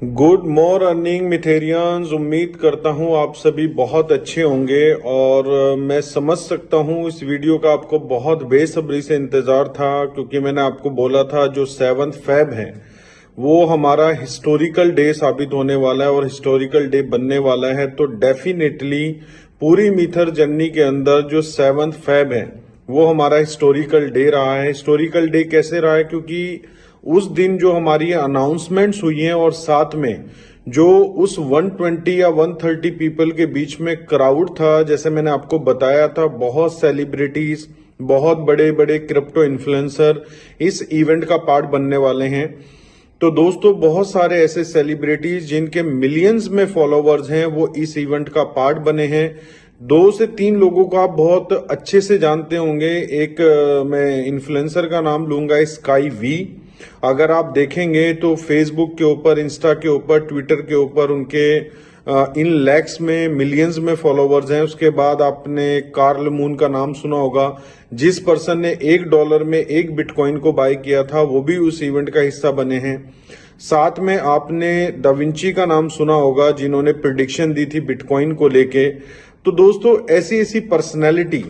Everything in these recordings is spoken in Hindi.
Good morning मिथेरियंस। उम्मीद करता हूं आप सभी बहुत अच्छे होंगे और मैं समझ सकता हूं इस वीडियो का आपको बहुत बेसब्री से इंतजार था, क्योंकि मैंने आपको बोला था जो 7 फेब है वो हमारा हिस्टोरिकल डे साबित होने वाला है और हिस्टोरिकल डे बनने वाला है। तो डेफिनेटली पूरी मीथर जर्नी के अंदर जो 7 फेब है वो हमारा हिस्टोरिकल डे रहा है। हिस्टोरिकल डे कैसे रहा है? क्योंकि उस दिन जो हमारी अनाउंसमेंट्स हुई हैं और साथ में जो उस 120 या 130 पीपल के बीच में क्राउड था, जैसे मैंने आपको बताया था, बहुत सेलिब्रिटीज, बहुत बड़े बड़े क्रिप्टो इन्फ्लुएंसर इस इवेंट का पार्ट बनने वाले हैं। तो दोस्तों, बहुत सारे ऐसे सेलिब्रिटीज जिनके मिलियंस में फॉलोवर्स हैं वो इस इवेंट का पार्ट बने हैं। 2 से 3 लोगों को आप बहुत अच्छे से जानते होंगे। एक मैं इन्फ्लुएंसर का नाम लूंगा, स्काई वी। अगर आप देखेंगे तो फेसबुक के ऊपर, इंस्टा के ऊपर, ट्विटर के ऊपर उनके इन लैक्स में, मिलियंस में फॉलोवर्स हैं। उसके बाद आपने कार्ल मून का नाम सुना होगा, जिस पर्सन ने $1 में 1 बिटकॉइन को बाय किया था, वो भी उस इवेंट का हिस्सा बने हैं। साथ में आपने दाविंची का नाम सुना होगा, जिन्होंने प्रिडिक्शन दी थी बिटकॉइन को लेके। तो दोस्तों, ऐसी ऐसी पर्सनैलिटी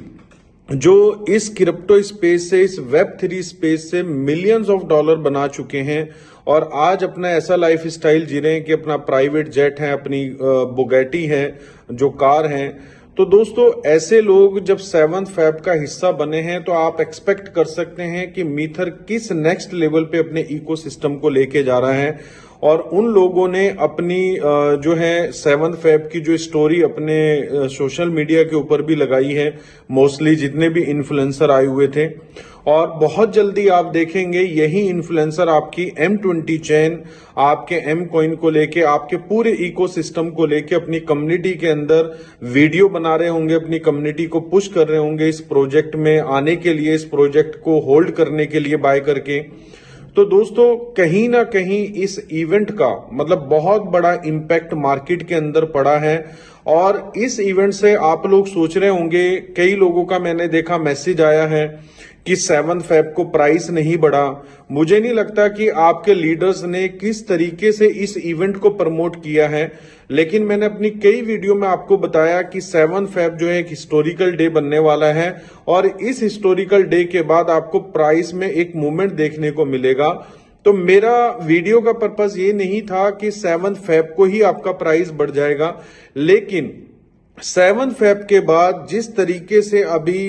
जो इस क्रिप्टो स्पेस से, इस वेब 3 स्पेस से मिलियंस ऑफ डॉलर बना चुके हैं और आज अपना ऐसा लाइफ स्टाइल जी रहे हैं कि अपना प्राइवेट जेट है, अपनी बुगैटी है, जो कार है। तो दोस्तों, ऐसे लोग जब 7 फेब का हिस्सा बने हैं तो आप एक्सपेक्ट कर सकते हैं कि मीथर किस नेक्स्ट लेवल पे अपने इकोसिस्टम को लेके जा रहा है। और उन लोगों ने अपनी जो है 7 फेब की जो स्टोरी अपने सोशल मीडिया के ऊपर भी लगाई है, मोस्टली जितने भी इन्फ्लुएंसर आए हुए थे। और बहुत जल्दी आप देखेंगे यही इन्फ्लुएंसर आपकी M20 चेन, आपके एम कॉइन को लेके, आपके पूरे इकोसिस्टम को लेके अपनी कम्युनिटी के अंदर वीडियो बना रहे होंगे, अपनी कम्युनिटी को पुश कर रहे होंगे इस प्रोजेक्ट में आने के लिए, इस प्रोजेक्ट को होल्ड करने के लिए बाय करके। तो दोस्तों, कहीं ना कहीं इस इवेंट का मतलब बहुत बड़ा इंपैक्ट मार्केट के अंदर पड़ा है। और इस इवेंट से आप लोग सोच रहे होंगे, कई लोगों का मैंने देखा मैसेज आया है कि 7 फेब को प्राइस नहीं बढ़ा। मुझे नहीं लगता कि आपके लीडर्स ने किस तरीके से इस इवेंट को प्रमोट किया है, लेकिन मैंने अपनी कई वीडियो में आपको बताया कि 7 फेब जो है एक हिस्टोरिकल डे बनने वाला है और इस हिस्टोरिकल डे के बाद आपको प्राइस में एक मूवमेंट देखने को मिलेगा। तो मेरा वीडियो का पर्पस ये नहीं था कि 7 फेब को ही आपका प्राइस बढ़ जाएगा, लेकिन 7 फेब के बाद जिस तरीके से अभी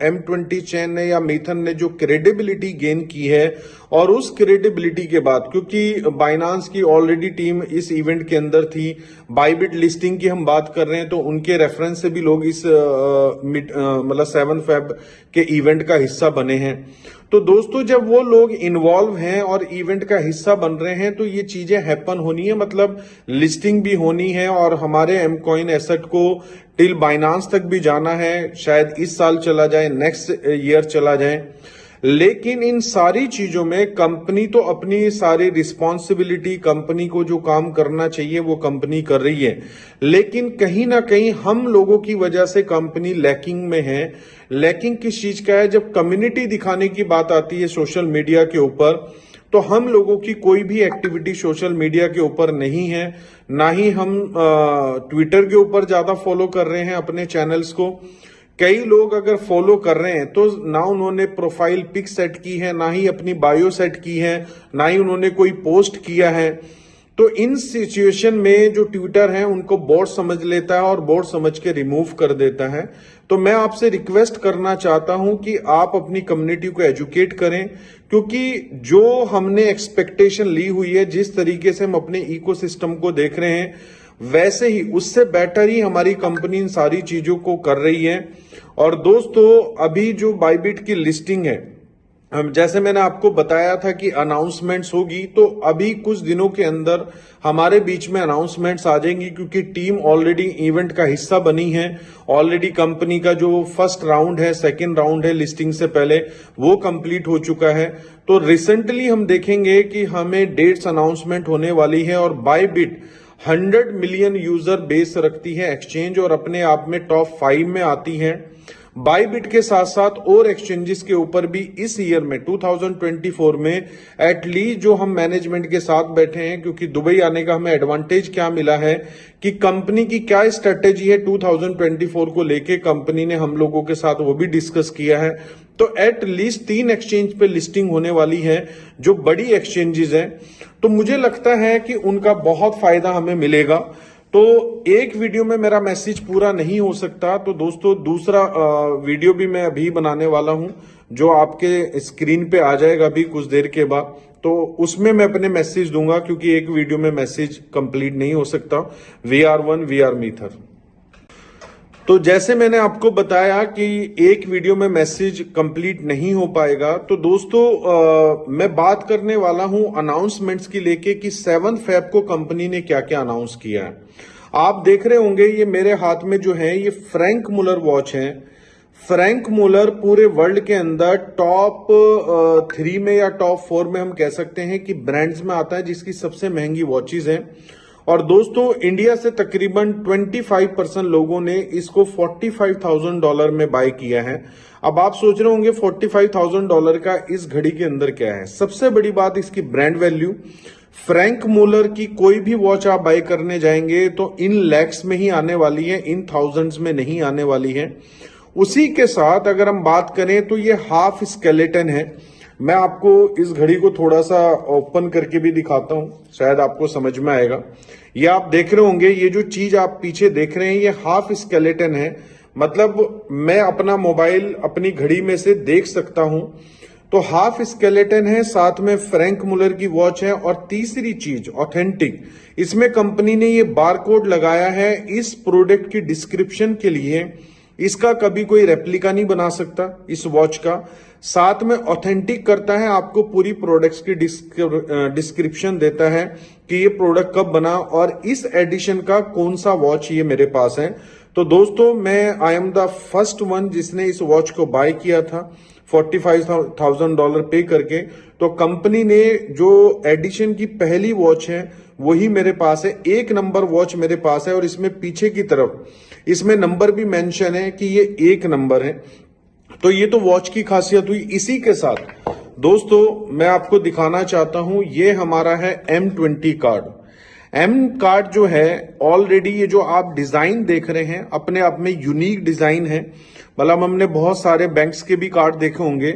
M20 चेन ने या मीथन ने जो क्रेडिबिलिटी गेन की है, और उस क्रेडिबिलिटी के बाद, क्योंकि बाइनांस की ऑलरेडी टीम इस इवेंट के अंदर थी, बाइबिट लिस्टिंग की हम बात कर रहे हैं तो उनके रेफरेंस से भी लोग इस मतलब 7 फेब के इवेंट का हिस्सा बने हैं। तो दोस्तों, जब वो लोग इन्वॉल्व हैं और इवेंट का हिस्सा बन रहे हैं तो ये चीजें हैपन होनी है, मतलब लिस्टिंग भी होनी है और हमारे एम कॉइन एसेट को टिल बाइनांस तक भी जाना है। शायद इस साल चला जाए, नेक्स्ट ईयर चला जाए। लेकिन इन सारी चीजों में कंपनी तो अपनी सारी रिस्पॉन्सिबिलिटी, कंपनी को जो काम करना चाहिए वो कंपनी कर रही है, लेकिन कहीं ना कहीं हम लोगों की वजह से कंपनी लैकिंग में है। लैकिंग किस चीज का है? जब कम्युनिटी दिखाने की बात आती है सोशल मीडिया के ऊपर, तो हम लोगों की कोई भी एक्टिविटी सोशल मीडिया के ऊपर नहीं है। ना ही हम ट्विटर के ऊपर ज्यादा फॉलो कर रहे हैं अपने चैनल्स को। कई लोग अगर फॉलो कर रहे हैं तो ना उन्होंने प्रोफाइल पिक सेट की है, ना ही अपनी बायो सेट की है, ना ही उन्होंने कोई पोस्ट किया है। तो इन सिचुएशन में जो ट्विटर है उनको बॉट समझ लेता है और बॉट समझ के रिमूव कर देता है। तो मैं आपसे रिक्वेस्ट करना चाहता हूं कि आप अपनी कम्युनिटी को एजुकेट करें, क्योंकि जो हमने एक्सपेक्टेशन ली हुई है, जिस तरीके से हम अपने इकोसिस्टम को देख रहे हैं, वैसे ही उससे बेटर ही हमारी कंपनी इन सारी चीजों को कर रही है। और दोस्तों, अभी जो बाइबिट की लिस्टिंग है, जैसे मैंने आपको बताया था कि अनाउंसमेंट्स होगी, तो अभी कुछ दिनों के अंदर हमारे बीच में अनाउंसमेंट्स आ जाएंगी, क्योंकि टीम ऑलरेडी इवेंट का हिस्सा बनी है। ऑलरेडी कंपनी का जो फर्स्ट राउंड है, सेकंड राउंड है लिस्टिंग से पहले, वो कंप्लीट हो चुका है। तो रिसेंटली हम देखेंगे कि हमें डेट्स अनाउंसमेंट होने वाली है। और बाइबिट 100 मिलियन यूजर बेस रखती है एक्सचेंज और अपने आप में टॉप 5 में आती है। बाईबिट के साथ साथ और एक्सचेंजेस के ऊपर भी इस ईयर में 2024 में एटलीस्ट जो हम मैनेजमेंट के साथ बैठे हैं, क्योंकि दुबई आने का हमें एडवांटेज क्या मिला है कि कंपनी की क्या स्ट्रेटेजी है 2024 को लेके कंपनी ने हम लोगों के साथ वो भी डिस्कस किया है। तो एट लीस्ट 3 एक्सचेंज पे लिस्टिंग होने वाली है जो बड़ी एक्सचेंजेस हैं, तो मुझे लगता है कि उनका बहुत फायदा हमें मिलेगा। तो एक वीडियो में मेरा मैसेज पूरा नहीं हो सकता, तो दोस्तों दूसरा वीडियो भी मैं अभी बनाने वाला हूं जो आपके स्क्रीन पे आ जाएगा अभी कुछ देर के बाद। तो उसमें मैं अपने मैसेज दूंगा, क्योंकि एक वीडियो में मैसेज कंप्लीट नहीं हो सकता। VR1 VR मीथर, तो जैसे मैंने आपको बताया कि एक वीडियो में मैसेज कंप्लीट नहीं हो पाएगा, तो दोस्तों मैं बात करने वाला हूं अनाउंसमेंट्स की लेके कि 7 फेब को कंपनी ने क्या क्या अनाउंस किया है। आप देख रहे होंगे ये मेरे हाथ में जो है ये फ्रैंक मुलर वॉच है। फ्रैंक मुलर पूरे वर्ल्ड के अंदर टॉप 3 में या टॉप 4 में हम कह सकते हैं कि ब्रांड्स में आता है, जिसकी सबसे महंगी वॉचेज है। और दोस्तों इंडिया से तकरीबन 25% लोगों ने इसको $45,000 में बाय किया है। अब आप सोच रहे होंगे $45,000 का इस घड़ी के अंदर क्या है। सबसे बड़ी बात इसकी ब्रांड वैल्यू। फ्रैंक मुलर की कोई भी वॉच आप बाय करने जाएंगे तो इन लैक्स में ही आने वाली है, इन थाउजेंड्स में नहीं आने वाली है। उसी के साथ अगर हम बात करें तो ये हाफ स्केलेटन है। मैं आपको इस घड़ी को थोड़ा सा ओपन करके भी दिखाता हूं, शायद आपको समझ में आएगा। ये आप देख रहे होंगे, ये जो चीज आप पीछे देख रहे हैं ये हाफ स्केलेटन है, मतलब मैं अपना मोबाइल अपनी घड़ी में से देख सकता हूं। तो हाफ स्केलेटन है, साथ में फ्रैंक मुलर की वॉच है। और तीसरी चीज ऑथेंटिक, इसमें कंपनी ने ये बारकोड लगाया है इस प्रोडक्ट की डिस्क्रिप्शन के लिए। इसका कभी कोई रेप्लिका नहीं बना सकता इस वॉच का। साथ में ऑथेंटिक करता है, आपको पूरी प्रोडक्ट्स की डिस्क्रिप्शन देता है कि ये प्रोडक्ट कब बना और इस एडिशन का कौन सा वॉच ये मेरे पास है। तो दोस्तों मैं I am the first one जिसने इस वॉच को बाय किया था $45,000 पे करके। तो कंपनी ने जो एडिशन की पहली वॉच है वही मेरे पास है, 1 नंबर वॉच मेरे पास है। और इसमें पीछे की तरफ इसमें नंबर भी मेंशन है कि ये 1 नंबर है। तो ये तो वॉच की खासियत हुई। इसी के साथ दोस्तों मैं आपको दिखाना चाहता हूं, ये हमारा है M20 कार्ड। M कार्ड जो है ऑलरेडी ये जो आप डिजाइन देख रहे हैं अपने आप में यूनिक डिजाइन है। मतलब हमने बहुत सारे बैंक्स के भी कार्ड देखे होंगे।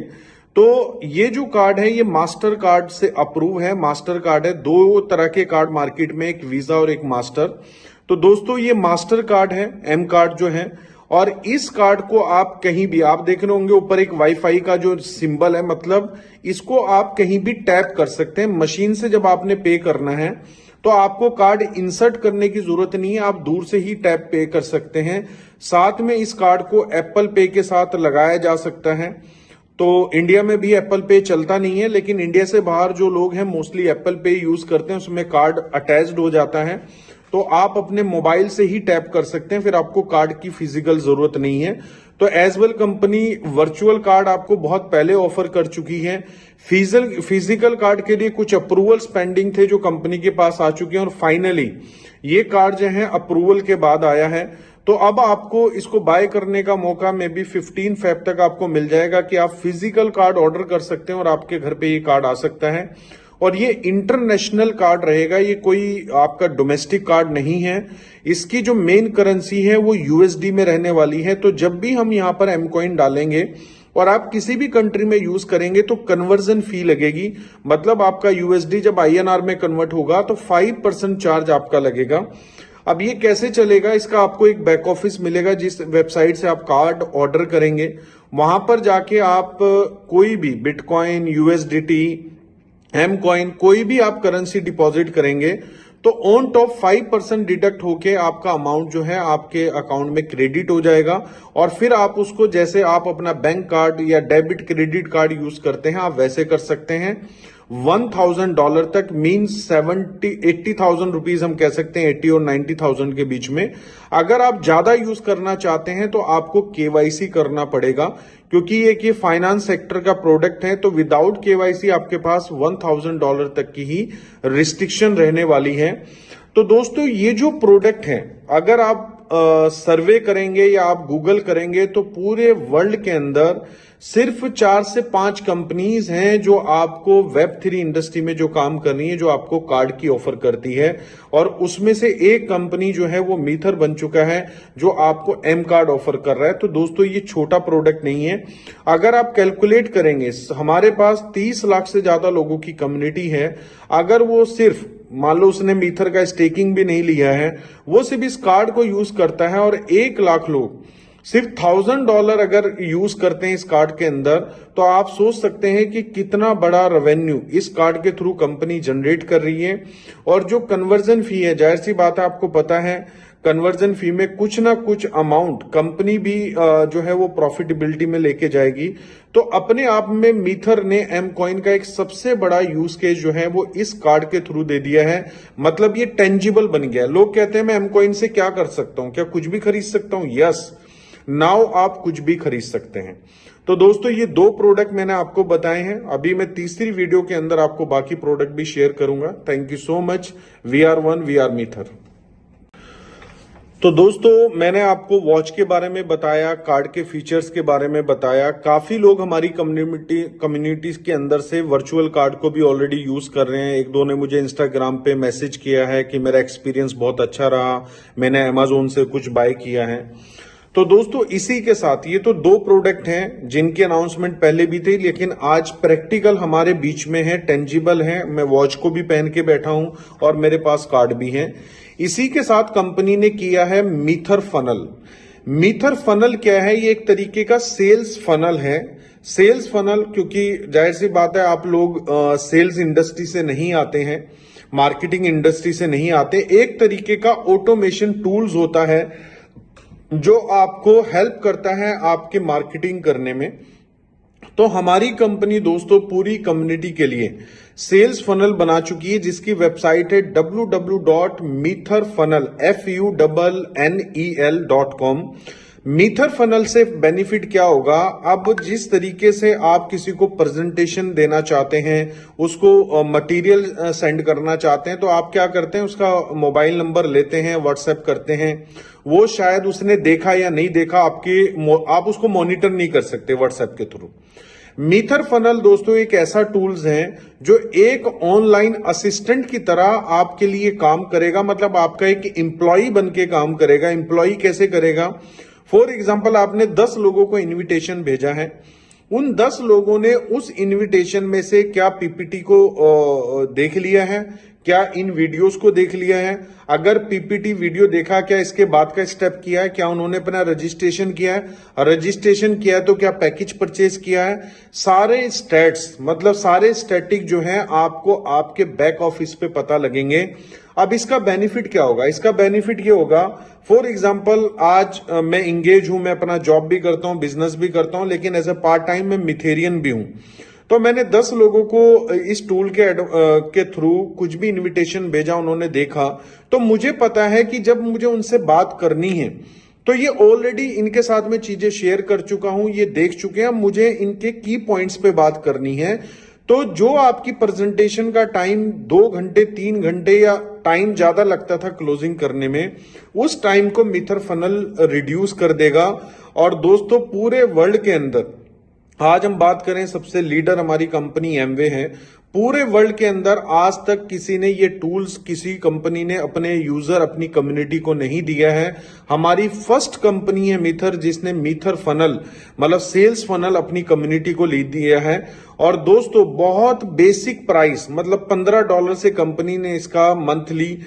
तो ये जो कार्ड है ये मास्टर कार्ड से अप्रूव है। मास्टर कार्ड है, 2 तरह के कार्ड मार्केट में, एक वीजा और एक मास्टर। तो दोस्तों ये मास्टर कार्ड है, M कार्ड जो है। और इस कार्ड को आप कहीं भी, आप देख रहे होंगे ऊपर एक वाईफाई का जो सिंबल है, मतलब इसको आप कहीं भी टैप कर सकते हैं। मशीन से जब आपने पे करना है तो आपको कार्ड इंसर्ट करने की जरूरत नहीं है, आप दूर से ही टैप पे कर सकते हैं। साथ में इस कार्ड को एप्पल पे के साथ लगाया जा सकता है। तो इंडिया में भी एप्पल पे चलता नहीं है, लेकिन इंडिया से बाहर जो लोग हैं मोस्टली एप्पल पे यूज करते हैं, उसमें कार्ड अटैच्ड हो जाता है। तो आप अपने मोबाइल से ही टैप कर सकते हैं, फिर आपको कार्ड की फिजिकल जरूरत नहीं है। तो as well company virtual card आपको बहुत पहले ऑफर कर चुकी है। फिजिकल कार्ड के लिए कुछ अप्रूवल्स पेंडिंग थे जो कंपनी के पास आ चुके हैं और फाइनली ये कार्ड जो है अप्रूवल के बाद आया है। तो अब आपको इसको बाय करने का मौका में भी 15 फेब तक आपको मिल जाएगा कि आप फिजिकल कार्ड ऑर्डर कर सकते हैं और आपके घर पे ये कार्ड आ सकता है। और ये इंटरनेशनल कार्ड रहेगा, ये कोई आपका डोमेस्टिक कार्ड नहीं है। इसकी जो मेन करेंसी है वो USD में रहने वाली है। तो जब भी हम यहाँ पर M कॉइन डालेंगे और आप किसी भी कंट्री में यूज करेंगे तो कन्वर्जन फी लगेगी, मतलब आपका USD जब INR में कन्वर्ट होगा तो 5% चार्ज आपका लगेगा। अब ये कैसे चलेगा, इसका आपको एक बैक ऑफिस मिलेगा जिस वेबसाइट से आप कार्ड ऑर्डर करेंगे। वहां पर जाके आप कोई भी बिटकॉइन, USDT, M कॉइन, कोई भी आप करेंसी डिपॉजिट करेंगे तो ऑन टॉप 5% डिडक्ट होके आपका अमाउंट जो है आपके अकाउंट में क्रेडिट हो जाएगा। और फिर आप उसको, जैसे आप अपना बैंक कार्ड या डेबिट क्रेडिट कार्ड यूज करते हैं, आप वैसे कर सकते हैं। $1,000 तक मीन्स 80,000 रुपीज हम कह सकते हैं, 80 और 90,000 के बीच में। अगर आप ज्यादा यूज करना चाहते हैं तो आपको KYC करना पड़ेगा, क्योंकि ये फाइनेंस सेक्टर का प्रोडक्ट है। तो विदाउट KYC आपके पास $1,000 तक की ही रिस्ट्रिक्शन रहने वाली है। तो दोस्तों ये जो प्रोडक्ट है, अगर आप सर्वे करेंगे या आप गूगल करेंगे तो पूरे वर्ल्ड के अंदर सिर्फ 4 से 5 कंपनीज हैं जो आपको Web3 इंडस्ट्री में जो काम कर रही है, जो आपको कार्ड की ऑफर करती है। और उसमें से एक कंपनी जो है वो मीथर बन चुका है जो आपको एम कार्ड ऑफर कर रहा है। तो दोस्तों ये छोटा प्रोडक्ट नहीं है। अगर आप कैलकुलेट करेंगे, हमारे पास 30 लाख से ज्यादा लोगों की कम्युनिटी है। अगर वो सिर्फ मान लो उसने मीथर का स्टेकिंग भी नहीं लिया है, वो सिर्फ इस कार्ड को यूज करता है और 1 लाख लोग सिर्फ $1000 अगर यूज करते हैं इस कार्ड के अंदर, तो आप सोच सकते हैं कि कितना बड़ा रेवेन्यू इस कार्ड के थ्रू कंपनी जनरेट कर रही है। और जो कन्वर्जन फी है, जाहिर सी बात है आपको पता है कन्वर्जन फी में कुछ ना कुछ अमाउंट कंपनी भी जो है वो प्रॉफिटेबिलिटी में लेके जाएगी। तो अपने आप में मीथर ने एम कॉइन का एक सबसे बड़ा यूज केस जो है वो इस कार्ड के थ्रू दे दिया है। मतलब ये टेंजिबल बन गया है। लोग कहते हैं मैं एम कॉइन से क्या कर सकता हूं, क्या कुछ भी खरीद सकता हूं? यस, नाउ आप कुछ भी खरीद सकते हैं। तो दोस्तों ये 2 प्रोडक्ट मैंने आपको बताए हैं। अभी मैं तीसरी वीडियो के अंदर आपको बाकी प्रोडक्ट भी शेयर करूंगा। Thank you so much. VR1 VR मीथर। तो दोस्तों मैंने आपको वॉच के बारे में बताया, कार्ड के फीचर्स के बारे में बताया। काफी लोग हमारी कम्युनिटीज के अंदर से वर्चुअल कार्ड को भी ऑलरेडी यूज कर रहे हैं। 1-2 ने मुझे इंस्टाग्राम पे मैसेज किया है कि मेरा एक्सपीरियंस बहुत अच्छा रहा, मैंने अमेजोन से कुछ बाय किया है। तो दोस्तों इसी के साथ ये तो 2 प्रोडक्ट हैं जिनकी अनाउंसमेंट पहले भी थी, लेकिन आज प्रैक्टिकल हमारे बीच में है, टेंजिबल है। मैं वॉच को भी पहन के बैठा हूं और मेरे पास कार्ड भी है। इसी के साथ कंपनी ने किया है मीथर फनल। मीथर फनल क्या है? ये एक तरीके का सेल्स फनल है। सेल्स फनल क्योंकि जाहिर सी बात है आप लोग सेल्स इंडस्ट्री से नहीं आते हैं, मार्केटिंग इंडस्ट्री से नहीं आते। एक तरीके का ऑटोमेशन टूल्स होता है जो आपको हेल्प करता है आपके मार्केटिंग करने में। तो हमारी कंपनी दोस्तों पूरी कम्युनिटी के लिए सेल्स फनल बना चुकी है जिसकी वेबसाइट है www.meetherfunnel.com। मीथर फनल से बेनिफिट क्या होगा? अब जिस तरीके से आप किसी को प्रेजेंटेशन देना चाहते हैं, उसको मटेरियल सेंड करना चाहते हैं, तो आप क्या करते हैं, उसका मोबाइल नंबर लेते हैं, व्हाट्सएप करते हैं। वो शायद उसने देखा या नहीं देखा, आप उसको मॉनिटर नहीं कर सकते व्हाट्सएप के थ्रू। मीथर फनल दोस्तों एक ऐसा टूल्स है जो एक ऑनलाइन असिस्टेंट की तरह आपके लिए काम करेगा। मतलब आपका एक एम्प्लॉय बन के काम करेगा। एम्प्लॉय कैसे करेगा? फॉर एग्जाम्पल आपने 10 लोगों को इन्विटेशन भेजा है। उन 10 लोगों ने उस इन्विटेशन में से क्या पीपीटी को देख लिया है, क्या इन वीडियोस को देख लिया है? अगर पीपीटी वीडियो देखा, क्या इसके बाद का स्टेप किया है? क्या उन्होंने अपना रजिस्ट्रेशन किया है? रजिस्ट्रेशन किया है तो क्या पैकेज परचेज किया है? सारे स्टैट्स, मतलब सारे स्टैटिक जो हैं आपको आपके बैक ऑफिस पे पता लगेंगे। अब इसका बेनिफिट क्या होगा? इसका बेनिफिट ये होगा, फॉर एग्जाम्पल आज मैं इंगेज हूं, मैं अपना जॉब भी करता हूं, बिजनेस भी करता हूं, लेकिन एज ए पार्ट टाइम मैं मिथेरियन भी हूं। तो मैंने 10 लोगों को इस टूल के थ्रू कुछ भी इनविटेशन भेजा, उन्होंने देखा, तो मुझे पता है कि जब मुझे उनसे बात करनी है तो ये ऑलरेडी इनके साथ में चीजें शेयर कर चुका हूं, ये देख चुके हैं, मुझे इनके की पॉइंट्स पे बात करनी है। तो जो आपकी प्रेजेंटेशन का टाइम 2 घंटे 3 घंटे या टाइम ज्यादा लगता था क्लोजिंग करने में, उस टाइम को मीथर फनल रिड्यूस कर देगा। और दोस्तों पूरे वर्ल्ड के अंदर आज हम बात करें, सबसे लीडर हमारी कंपनी एमवे है। पूरे वर्ल्ड के अंदर आज तक किसी ने ये टूल्स, किसी कंपनी ने अपने यूजर, अपनी कम्युनिटी को नहीं दिया है। हमारी फर्स्ट कंपनी है मीथर जिसने मीथर फनल मतलब सेल्स फनल अपनी कम्युनिटी को ले दिया है। और दोस्तों बहुत बेसिक प्राइस, मतलब $15 से कंपनी ने इसका मंथली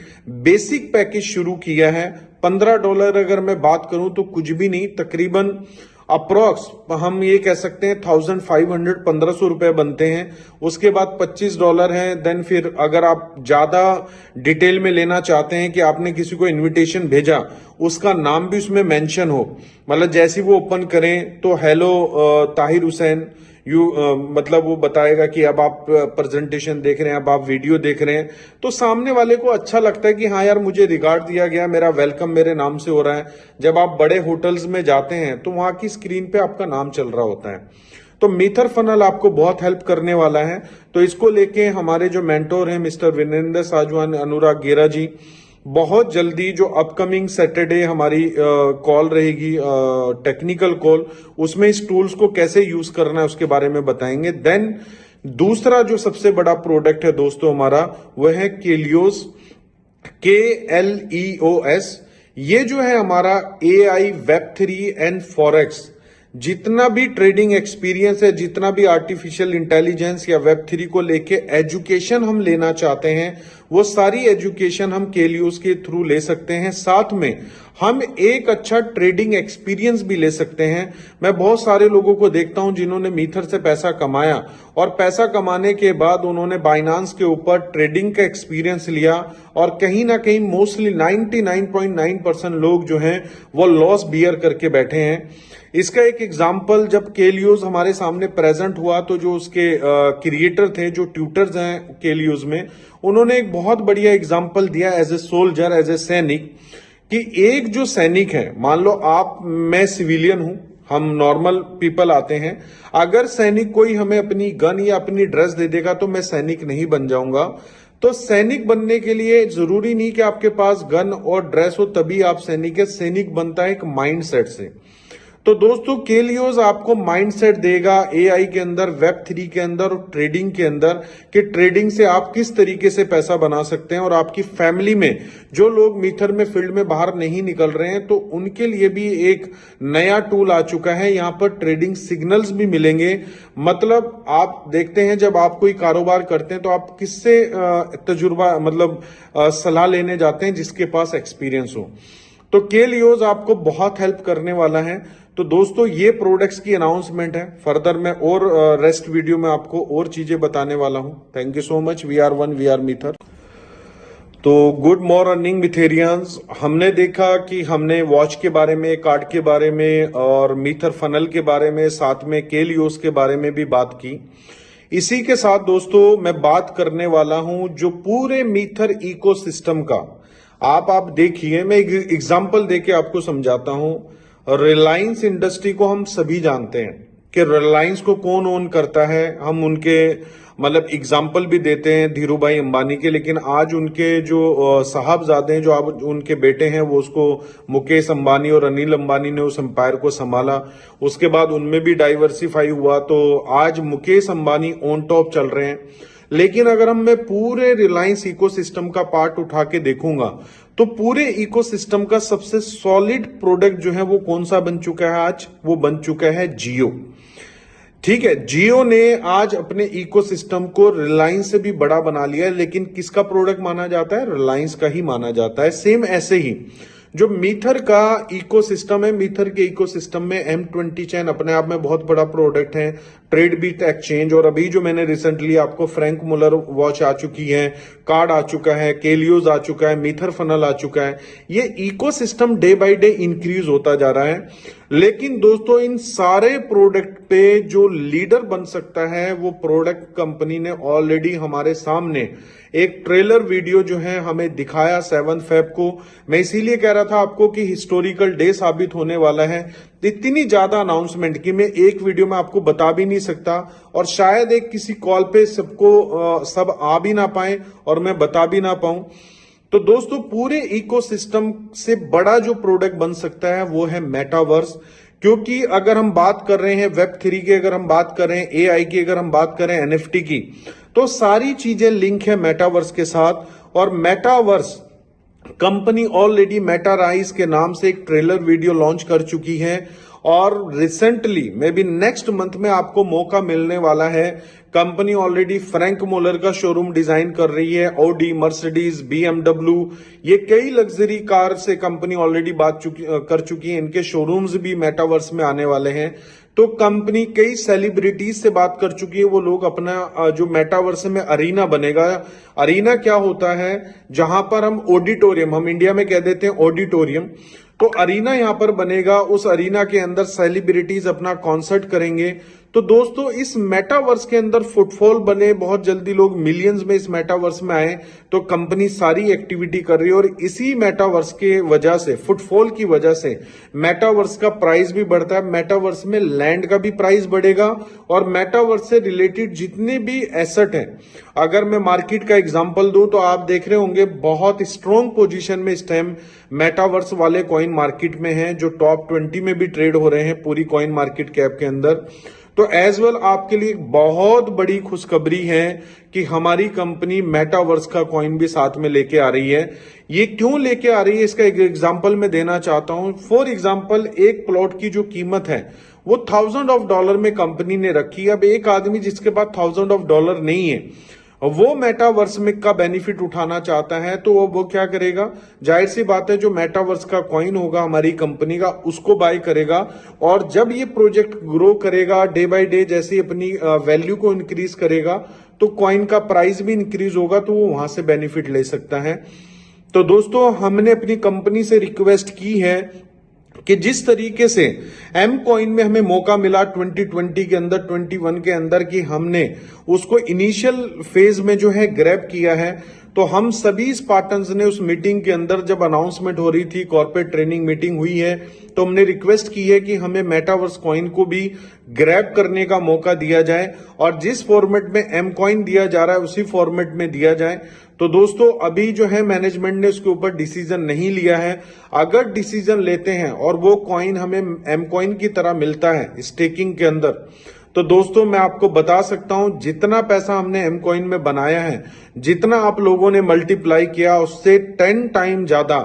बेसिक पैकेज शुरू किया है। $15 अगर मैं बात करूं तो कुछ भी नहीं, तकरीबन अप्रोक्स हम ये कह सकते हैं 1500 1500 रुपए बनते हैं। उसके बाद $25 है। देन फिर अगर आप ज्यादा डिटेल में लेना चाहते हैं कि आपने किसी को इनविटेशन भेजा, उसका नाम भी उसमें मेंशन हो, मतलब जैसे वो ओपन करें तो हेलो ताहिर हुसैन, मतलब वो बताएगा कि अब आप प्रेजेंटेशन देख रहे हैं, अब आप वीडियो देख रहे हैं, तो सामने वाले को अच्छा लगता है कि हाँ यार मुझे रिगार्ड दिया गया, मेरा वेलकम मेरे नाम से हो रहा है। जब आप बड़े होटल्स में जाते हैं तो वहां की स्क्रीन पे आपका नाम चल रहा होता है। तो मीथर फनल आपको बहुत हेल्प करने वाला है। तो इसको लेके हमारे जो मेंटोर हैं मिस्टर विनेंद्र साजवान, अनुराग गेरा जी, बहुत जल्दी जो अपकमिंग सैटरडे हमारी कॉल रहेगी, टेक्निकल कॉल, उसमें इस टूल्स को कैसे यूज करना है उसके बारे में बताएंगे। देन दूसरा जो सबसे बड़ा प्रोडक्ट है दोस्तों हमारा, वह है केलियोस, KLEOS। ये जो है हमारा AI, Web3 एंड फॉरेक्स, जितना भी ट्रेडिंग एक्सपीरियंस है, जितना भी आर्टिफिशियल इंटेलिजेंस या Web3 को लेके एजुकेशन हम लेना चाहते हैं, वो सारी एजुकेशन हम केलियोस के थ्रू ले सकते हैं। साथ में हम एक अच्छा ट्रेडिंग एक्सपीरियंस भी ले सकते हैं। मैं बहुत सारे लोगों को देखता हूं जिन्होंने मीथर से पैसा कमाया और पैसा कमाने के बाद उन्होंने बाइनांस के ऊपर ट्रेडिंग का एक्सपीरियंस लिया और कहीं ना कहीं मोस्टली 99.9% लोग जो हैं वो लॉस बियर करके बैठे हैं। इसका एक एग्जाम्पल जब केलियोस हमारे सामने प्रेजेंट हुआ तो जो उसके क्रिएटर थे, जो ट्यूटर्स हैं केलियोस में, उन्होंने एक बहुत बढ़िया एग्जाम्पल दिया as a soldier, as a sainik, कि एक जो सैनिक है, मान लो आप, मैं सिविलियन हूं, हम नॉर्मल पीपल आते हैं, अगर सैनिक कोई हमें अपनी गन या अपनी ड्रेस दे देगा तो मैं सैनिक नहीं बन जाऊंगा। तो सैनिक बनने के लिए जरूरी नहीं कि आपके पास गन और ड्रेस हो तभी आप सैनिक है। सैनिक बनता है एक माइंडसेट से। तो दोस्तों केलियोस आपको माइंडसेट देगा AI के अंदर, Web3 के अंदर और ट्रेडिंग के अंदर, कि ट्रेडिंग से आप किस तरीके से पैसा बना सकते हैं। और आपकी फैमिली में जो लोग मीथर में फील्ड में बाहर नहीं निकल रहे हैं तो उनके लिए भी एक नया टूल आ चुका है। यहाँ पर ट्रेडिंग सिग्नल्स भी मिलेंगे। मतलब आप देखते हैं जब आप कोई कारोबार करते हैं तो आप किससे तजुर्बा, मतलब सलाह लेने जाते हैं, जिसके पास एक्सपीरियंस हो। तो केलियोस आपको बहुत हेल्प करने वाला है। तो दोस्तों ये प्रोडक्ट्स की अनाउंसमेंट है। फर्दर मैं और रेस्ट वीडियो में आपको और चीजें बताने वाला हूं। Thank you so much. We are one, we are मीथर। तो गुड मॉर्निंग मिथेरियंस। हमने देखा कि हमने वॉच के बारे में, कार्ड के बारे में और मीथर फनल के बारे में, साथ में केलियोस के बारे में भी बात की। इसी के साथ दोस्तों मैं बात करने वाला हूं जो पूरे मीथर इकोसिस्टम का। आप देखिए, मैं एग्जांपल देके आपको समझाता हूं। रिलायंस इंडस्ट्री को हम सभी जानते हैं कि रिलायंस को कौन ओन करता है। हम उनके मतलब एग्जाम्पल भी देते हैं धीरू भाई अंबानी के, लेकिन आज उनके जो साहबजादे हैं, जो अब उनके बेटे हैं, वो उसको मुकेश अंबानी और अनिल अंबानी ने उस एम्पायर को संभाला। उसके बाद उनमें भी डाइवर्सिफाई हुआ, तो आज मुकेश अंबानी ऑन टॉप चल रहे हैं। लेकिन अगर मैं पूरे रिलायंस इकोसिस्टम का पार्ट उठा के देखूंगा तो पूरे इकोसिस्टम का सबसे सॉलिड प्रोडक्ट जो है वो कौन सा बन चुका है आज? वो बन चुका है जियो। ठीक है, जियो ने आज अपने इकोसिस्टम को रिलायंस से भी बड़ा बना लिया है, लेकिन किसका प्रोडक्ट माना जाता है? रिलायंस का ही माना जाता है। सेम ऐसे ही जो मीथर का इकोसिस्टम है, मीथर के इकोसिस्टम में M20 चैन अपने आप में बहुत बड़ा प्रोडक्ट है। ट्रेडबीट एक्सचेंज, और अभी जो मैंने रिसेंटली आपको फ्रैंक मुलर वॉच आ चुकी है, कार्ड आ चुका है, केलियोस आ चुका है, मीथर फनल आ चुका है। ये ecosystem day by day increase होता जा रहा है। लेकिन दोस्तों इन सारे प्रोडक्ट पे जो लीडर बन सकता है वो प्रोडक्ट कंपनी ने ऑलरेडी हमारे सामने एक ट्रेलर वीडियो जो है हमें दिखाया 7 फेब को। मैं इसीलिए कह रहा था आपको कि हिस्टोरिकल डे साबित होने वाला है। इतनी ज्यादा अनाउंसमेंट की मैं एक वीडियो में आपको बता भी नहीं सकता, और शायद एक किसी कॉल पे सबको सब आ भी ना पाए और मैं बता भी ना पाऊं। तो दोस्तों पूरे इकोसिस्टम से बड़ा जो प्रोडक्ट बन सकता है वो है मेटावर्स। क्योंकि अगर हम बात कर रहे हैं Web3 की, अगर हम बात कर रहे हैं AI की, अगर हम बात करें NFT की, तो सारी चीजें लिंक है मेटावर्स के साथ। और मेटावर्स कंपनी ऑलरेडी मेटाराइज के नाम से एक ट्रेलर वीडियो लॉन्च कर चुकी है, और recently may be next month में आपको मौका मिलने वाला है। कंपनी ऑलरेडी फ्रैंक मुलर का शोरूम डिजाइन कर रही है। ऑडी, मर्सिडीज, BMW, ये कई लग्जरी कार से कंपनी ऑलरेडी कर चुकी है। इनके शोरूम्स भी मेटावर्स में आने वाले हैं। तो कंपनी कई सेलिब्रिटीज से बात कर चुकी है। वो लोग अपना जो मेटावर्स में अरीना बनेगा। अरीना क्या होता है? जहां पर हम ऑडिटोरियम, हम इंडिया में कह देते हैं ऑडिटोरियम, तो अरीना यहां पर बनेगा। उस अरीना के अंदर सेलिब्रिटीज अपना कॉन्सर्ट करेंगे। तो दोस्तों इस मेटावर्स के अंदर फुटफॉल बने, बहुत जल्दी लोग मिलियंस में इस मेटावर्स में आए, तो कंपनी सारी एक्टिविटी कर रही है और इसी मेटावर्स के वजह से, फुटफॉल की वजह से मेटावर्स का प्राइस भी बढ़ता है, मेटावर्स में लैंड का भी प्राइस बढ़ेगा और मेटावर्स से रिलेटेड जितने भी एसेट हैं, अगर मैं मार्केट का एग्जांपल दूं तो आप देख रहे होंगे बहुत स्ट्रॉन्ग पोजीशन में इस टाइम मेटावर्स वाले कॉइन मार्केट में हैं, जो टॉप 20 में भी ट्रेड हो रहे हैं पूरी कॉइन मार्केट कैप के अंदर। तो एज वेल आपके लिए एक बहुत बड़ी खुशखबरी है कि हमारी कंपनी मेटावर्स का कॉइन भी साथ में लेके आ रही है। ये क्यों लेके आ रही है इसका एक एग्जांपल मैं देना चाहता हूं। फॉर एग्जांपल एक प्लॉट की जो कीमत है वो $1000 में कंपनी ने रखी है। अब एक आदमी जिसके पास $1000 नहीं है, वो मेटावर्स में का बेनिफिट उठाना चाहता है, तो वो क्या करेगा, जाहिर सी बात है जो मेटावर्स का कॉइन होगा हमारी कंपनी का उसको बाय करेगा। और जब ये प्रोजेक्ट ग्रो करेगा डे बाय डे, जैसे अपनी वैल्यू को इंक्रीज करेगा तो कॉइन का प्राइस भी इंक्रीज होगा, तो वो वहां से बेनिफिट ले सकता है। तो दोस्तों हमने अपनी कंपनी से रिक्वेस्ट की है कि जिस तरीके से एम कॉइन में हमें मौका मिला 2020 के अंदर, 21 के अंदर, कि हमने उसको इनिशियल फेज में जो है ग्रैब किया है, तो हम सभी स्पार्टन्स ने उस मीटिंग के अंदर जब अनाउंसमेंट हो रही थी, कॉर्पोरेट ट्रेनिंग मीटिंग हुई है, तो हमने रिक्वेस्ट की है कि हमें मेटावर्स कॉइन को भी ग्रैब करने का मौका दिया जाए और जिस फॉर्मेट में एम कॉइन दिया जा रहा है उसी फॉर्मेट में दिया जाए। तो दोस्तों अभी जो है मैनेजमेंट ने उसके ऊपर डिसीजन नहीं लिया है। अगर डिसीजन लेते हैं और वो कॉइन हमें एम कॉइन की तरह मिलता है स्टेकिंग के अंदर, तो दोस्तों मैं आपको बता सकता हूं जितना पैसा हमने एम कॉइन में बनाया है, जितना आप लोगों ने मल्टीप्लाई किया उससे 10 टाइम ज्यादा।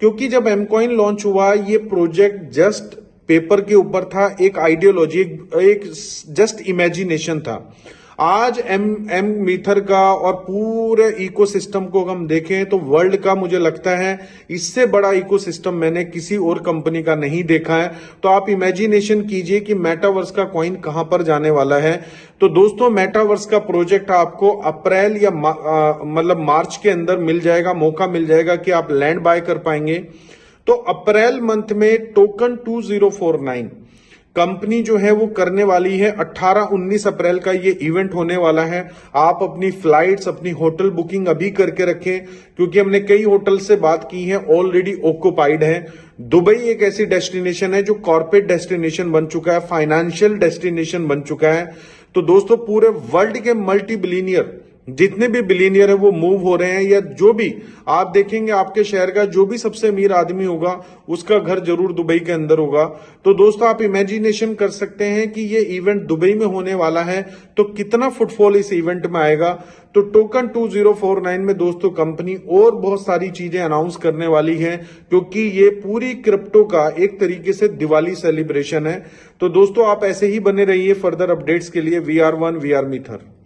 क्योंकि जब एम कॉइन लॉन्च हुआ ये प्रोजेक्ट जस्ट पेपर के ऊपर था, एक आइडियोलॉजी, एक जस्ट इमेजिनेशन था। आज एम मीथर का और पूरे इकोसिस्टम को हम देखें तो वर्ल्ड का मुझे लगता है इससे बड़ा इकोसिस्टम मैंने किसी और कंपनी का नहीं देखा है। तो आप इमेजिनेशन कीजिए कि मेटावर्स का कॉइन कहां पर जाने वाला है। तो दोस्तों मेटावर्स का प्रोजेक्ट आपको अप्रैल या मतलब मार्च के अंदर मिल जाएगा, मौका मिल जाएगा कि आप लैंड बाय कर पाएंगे। तो अप्रैल मंथ में टोकन 2049 कंपनी जो है वो करने वाली है। 18-19 अप्रैल का ये इवेंट होने वाला है। आप अपनी फ्लाइट्स, अपनी होटल बुकिंग अभी करके रखें, क्योंकि हमने कई होटल से बात की है, ऑलरेडी ऑक्युपाइड है। दुबई एक ऐसी डेस्टिनेशन है जो कॉर्पोरेट डेस्टिनेशन बन चुका है, फाइनेंशियल डेस्टिनेशन बन चुका है। तो दोस्तों पूरे वर्ल्ड के मल्टी बिलियनियर, जितने भी बिलियनियर है वो मूव हो रहे हैं, या जो भी आप देखेंगे आपके शहर का जो भी सबसे अमीर आदमी होगा उसका घर जरूर दुबई के अंदर होगा। तो दोस्तों आप इमेजिनेशन कर सकते हैं कि ये इवेंट दुबई में होने वाला है तो कितना फुटफॉल इस इवेंट में आएगा। तो टोकन 2049 में दोस्तों कंपनी और बहुत सारी चीजें अनाउंस करने वाली है, क्योंकि ये पूरी क्रिप्टो का एक तरीके से दिवाली सेलिब्रेशन है। तो दोस्तों आप ऐसे ही बने रहिए फर्दर अपडेट्स के लिए। We are मीथर।